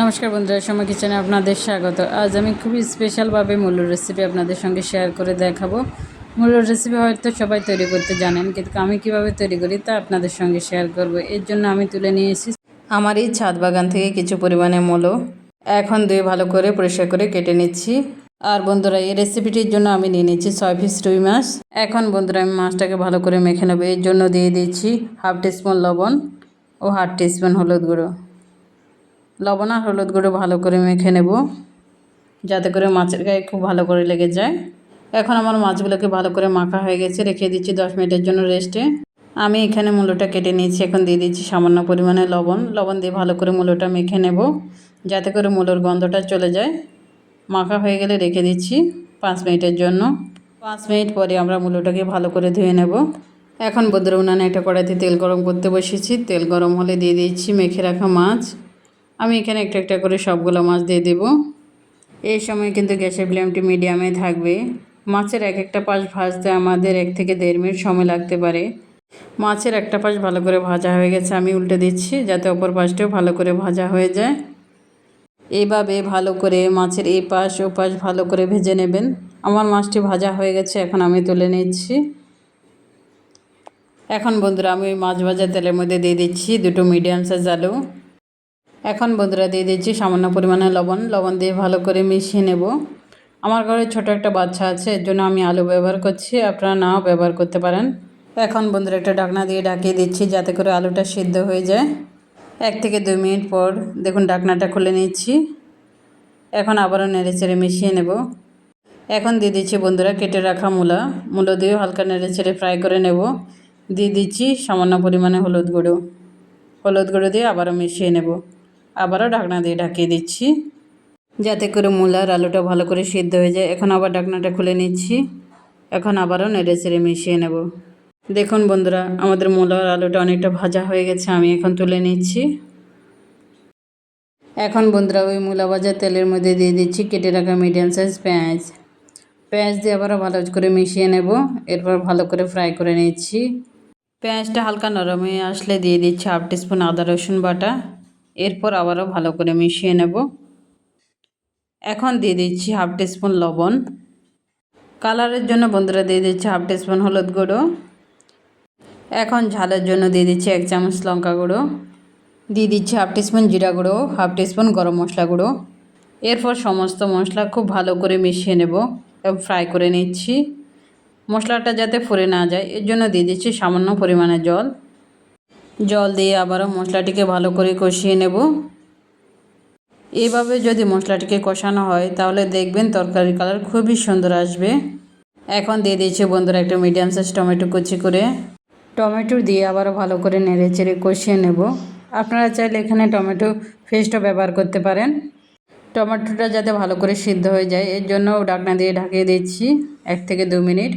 নমস্কার বন্ধুরা, সময় কিচেনে আপনাদের স্বাগত। আজ আমি খুবই স্পেশালভাবে মূলোর রেসিপি আপনাদের সঙ্গে শেয়ার করে দেখাবো। মূলোর রেসিপি হয়তো সবাই তৈরি করতে জানেন, কিন্তু আমি কিভাবে তৈরি করি তা আপনাদের সঙ্গে শেয়ার করব। এর জন্য আমি তুলে নিয়েছি আমার এই ছাদ বাগান থেকে কিছু পরিমাণে মূলো। এখন ধুয়ে ভালো করে পরিষ্কার করে কেটে নিচ্ছি। আর বন্ধুরা, এই রেসিপিটির জন্য আমি নিয়ে নিচ্ছি 6 পিস রুই মাছ। এখন বন্ধুরা, আমি মাছটাকে ভালো করে মেখে নেবো। এর জন্য দিয়ে দিচ্ছি হাফ টিস্পুন লবণ ও হাফ টিস্পুন হলুদ গুঁড়ো। লবণ আর হলুদ গুঁড়ো ভালো করে মেখে নেব, যাতে করে মাছের গায়ে খুব ভালো করে লেগে যায়। এখন আমার মাছগুলোকে ভালো করে মাখা হয়ে গেছে, রেখে দিচ্ছি 10 মিনিটের জন্য রেস্টে। আমি এখানে মূলোটা কেটে নিয়েছি। এখন দিয়ে দিচ্ছি সামান্য পরিমাণে লবণ দিয়ে ভালো করে মূলোটা মেখে নেব, যাতে করে মূলোর গন্ধটা চলে যায়। মাখা হয়ে গেলে রেখে দিচ্ছি 5 মিনিটের জন্য। 5 মিনিট পরে আমরা মূলোটাকে ভালো করে ধুয়ে নেব। এখন বন্ধুরা, উনানে একটা কড়াইতে তেল গরম করতে বসেছি। তেল গরম হলে দিয়ে দিচ্ছি মেখে রাখা মাছ। আমি এখানে একটা একটা করে সবগুলো মাছ দিয়ে দেব। এই সময় কিন্তু গ্যাসের ফ্লেমটি মিডিয়ামে থাকবে। মাছের এক একটা পাশ ভাজতে আমাদের 1 থেকে 1.5 মিনিট সময় লাগতে পারে। মাছের একটা পাশ ভালো করে ভাজা হয়ে গেছে, আমি উল্টে দিচ্ছি যাতে অপর পাশটাও ভালো করে ভাজা হয়ে যায়। এইভাবে ভালো করে মাছের এই পাশ ও পাশ ভালো করে ভেজে নেবেন। আমার মাছটি ভাজা হয়ে গেছে, এখন আমি তুলে নিচ্ছি। এখন বন্ধুরা, আমি ওই মাছ ভাজা তেলের মধ্যে দিয়ে দিচ্ছি 2টো মিডিয়াম সাইজ আলু। এখন বন্ধুরা, দিয়ে দিচ্ছি সামান্য পরিমাণে লবণ দিয়ে ভালো করে মিশিয়ে নেব। আমার ঘরে ছোট একটা বাচ্চা আছে, এর জন্য আমি আলু ব্যবহার করছি, আপনারা নাও ব্যবহার করতে পারেন। এখন বন্ধুরা, একটা ঢাকনা দিয়ে ঢাকিয়ে দিচ্ছি যাতে করে আলুটা সিদ্ধ হয়ে যায়। 1 থেকে 2 মিনিট পর দেখুন ঢাকনাটা খুলে নিচ্ছি। এখন আবারও নেড়েচেড়ে মিশিয়ে নেব। এখন দিয়ে দিচ্ছি বন্ধুরা কেটে রাখা মূলো দিয়ে হালকা নেড়েচেড়ে ফ্রাই করে নেব। দিয়ে দিচ্ছি সামান্য পরিমাণে হলুদ গুঁড়ো দিয়ে আবারও মিশিয়ে নেব। আবারও ঢাকনা দিয়ে ঢাকিয়ে দিচ্ছি যাতে করে মূলা আর আলুটা ভালো করে সিদ্ধ হয়ে যায়। এখন আবার ঢাকনাটা খুলে নিচ্ছি। এখন আবারও নেড়েচেড়ে মিশিয়ে নেব। দেখুন বন্ধুরা, আমাদের মূলা আর আলুটা অনেকটা ভাজা হয়ে গেছে, আমি এখন তুলে নিচ্ছি। এখন বন্ধুরা, ওই মূলা ভাজা তেলের মধ্যে দিয়ে দিচ্ছি কেটে রাখা মিডিয়াম সাইজ পেঁয়াজ দিয়ে আবারও ভালো করে মিশিয়ে নেব। এরপর ভালো করে ফ্রাই করে নিচ্ছি। পেঁয়াজটা হালকা নরম হয়ে আসলে দিয়ে দিচ্ছি হাফ টিস্পুন আদা রসুন বাটা। এরপর আবারও ভালো করে মিশিয়ে নেব। এখন দিয়ে দিচ্ছি হাফ টিস্পুন লবণ। কালারের জন্য বন্ধুরা দিয়ে দিচ্ছি হাফ টিস্পুন হলুদ গুঁড়ো। এখন ঝালের জন্য দিয়ে দিচ্ছি 1 চামচ লঙ্কা গুঁড়ো। দিয়ে দিচ্ছি হাফ টিস্পুন জিরা গুঁড়ো, হাফ টিস্পুন গরম মশলা গুঁড়ো। এরপর সমস্ত মশলা খুব ভালো করে মিশিয়ে নেব এবং ফ্রাই করে নিচ্ছি। মশলাটা যাতে ফুরে না যায়, এর জন্য দিয়ে দিচ্ছি সামান্য পরিমাণে জল দিয়ে আবারও মশলাটিকে ভালো করে কষিয়ে নেব। এইভাবে যদি মশলাটিকে কষানো হয় তাহলে দেখবেন তরকারির কালার খুবই সুন্দর আসবে। এখন দিয়ে দিচ্ছি বন্ধুরা একটা মিডিয়াম সাইজ টমেটো কুচি করে। টমেটো দিয়ে আবারও ভালো করে নেড়েচেড়ে কষিয়ে নেব। আপনারা চাইলে এখানে টমেটো পেস্টও ব্যবহার করতে পারেন। টমেটোটা যাতে ভালো করে সিদ্ধ হয়ে যায়, এর জন্য ঢাকনা দিয়ে ঢাকিয়ে দিচ্ছি 1 থেকে 2 মিনিট।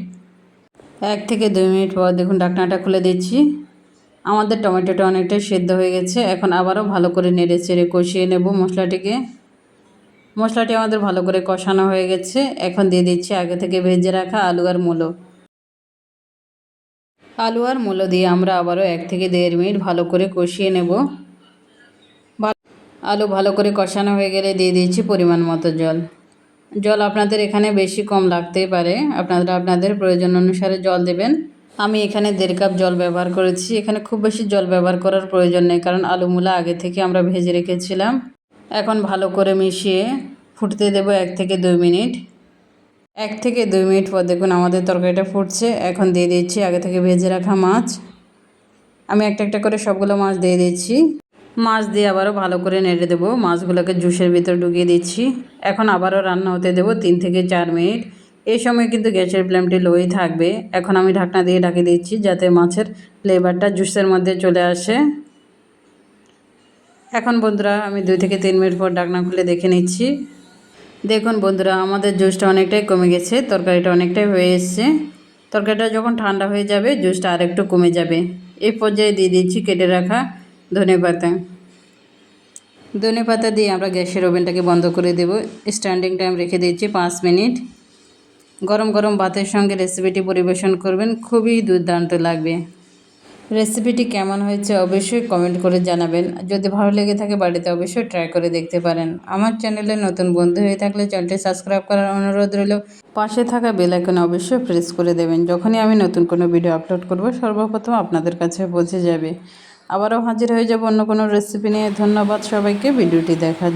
1 থেকে 2 মিনিট পর দেখুন ঢাকনাটা খুলে দিচ্ছি। আমাদের টমেটোটা অনেকটাই সিদ্ধ হয়ে গেছে। এখন আবারও ভালো করে নেড়েচেড়ে কষিয়ে নেব মশলাটি আমাদের ভালো করে কষানো হয়ে গেছে। এখন দিয়ে দিচ্ছি আগে থেকে ভেজে রাখা আলু আর মূলো দিয়ে আমরা আবারও 1 থেকে 1.5 মিনিট ভালো করে কষিয়ে নেব। আলু ভালো করে কষানো হয়ে গেলে দিয়ে দিচ্ছি পরিমাণ মতো জল আপনাদের এখানে বেশি কম লাগতেই পারে, আপনারা আপনাদের প্রয়োজন অনুসারে জল দেবেন। আমি এখানে 1.5 কাপ জল ব্যবহার করেছি। এখানে খুব বেশি জল ব্যবহার করার প্রয়োজন নেই, কারণ আলু মূলা আগে থেকে আমরা ভেজে রেখেছিলাম। এখন ভালো করে মিশিয়ে ফুটতে দেব 1 থেকে 2 মিনিট। 1 থেকে 2 মিনিট পর দেখুন আমাদের তরকারিটা ফুটছে। এখন দিয়ে দিচ্ছি আগে থেকে ভেজে রাখা মাছ। আমি একটা একটা করে সবগুলো মাছ দিয়ে দিচ্ছি। মাছ দিয়ে আবারও ভালো করে নেড়ে দেবো। মাছগুলোকে জুসের ভিতর ঢুকিয়ে দিচ্ছি। এখন আবারও রান্না হতে দেবো 3 থেকে 4 মিনিট। এই সময় কিন্তু গ্যাসের ফ্লেমটি লোই থাকবে। এখন আমি ঢাকনা দিয়ে ঢাকিয়ে দিচ্ছি যাতে মাছের ফ্লেভারটা জুসের মধ্যে চলে আসে। এখন বন্ধুরা, আমি 2 থেকে 3 মিনিট পর ঢাকনা খুলে দেখে নিচ্ছি। দেখুন বন্ধুরা, আমাদের জুসটা অনেকটাই কমে গেছে, তরকারিটা অনেকটাই হয়ে এসছে। তরকারিটা যখন ঠান্ডা হয়ে যাবে জুসটা আরেকটু কমে যাবে। এই পর্যায়ে দিয়ে দিচ্ছি কেটে রাখা ধনেপাতা দিয়ে আমরা গ্যাসের ওভেনটাকে বন্ধ করে দেব। স্ট্যান্ডিং টাইম রেখে দিচ্ছি 5 মিনিট। গরম গরম ভাতের সঙ্গে রেসিপিটি পরিবেশন করবেন, খুবই দুর্দান্ত লাগবে। রেসিপিটি কেমন হয়েছে অবশ্যই কমেন্ট করে জানাবেন। যদি ভালো লেগে থাকে বাড়িতে অবশ্যই ট্রাই করে দেখতে পারেন। আমার চ্যানেলে নতুন বন্ধু হয়ে থাকলে চ্যানেলটি সাবস্ক্রাইব করার অনুরোধ রইল। পাশে থাকা বেল আইকনে অবশ্যই প্রেস করে দেবেন। যখনই আমি নতুন কোনো ভিডিও আপলোড করব সর্বপ্রথম আপনাদের কাছে পৌঁছে যাবে। আবারও হাজির হয়ে যাব অন্য কোনো রেসিপি নিয়ে। ধন্যবাদ সবাইকে ভিডিওটি দেখার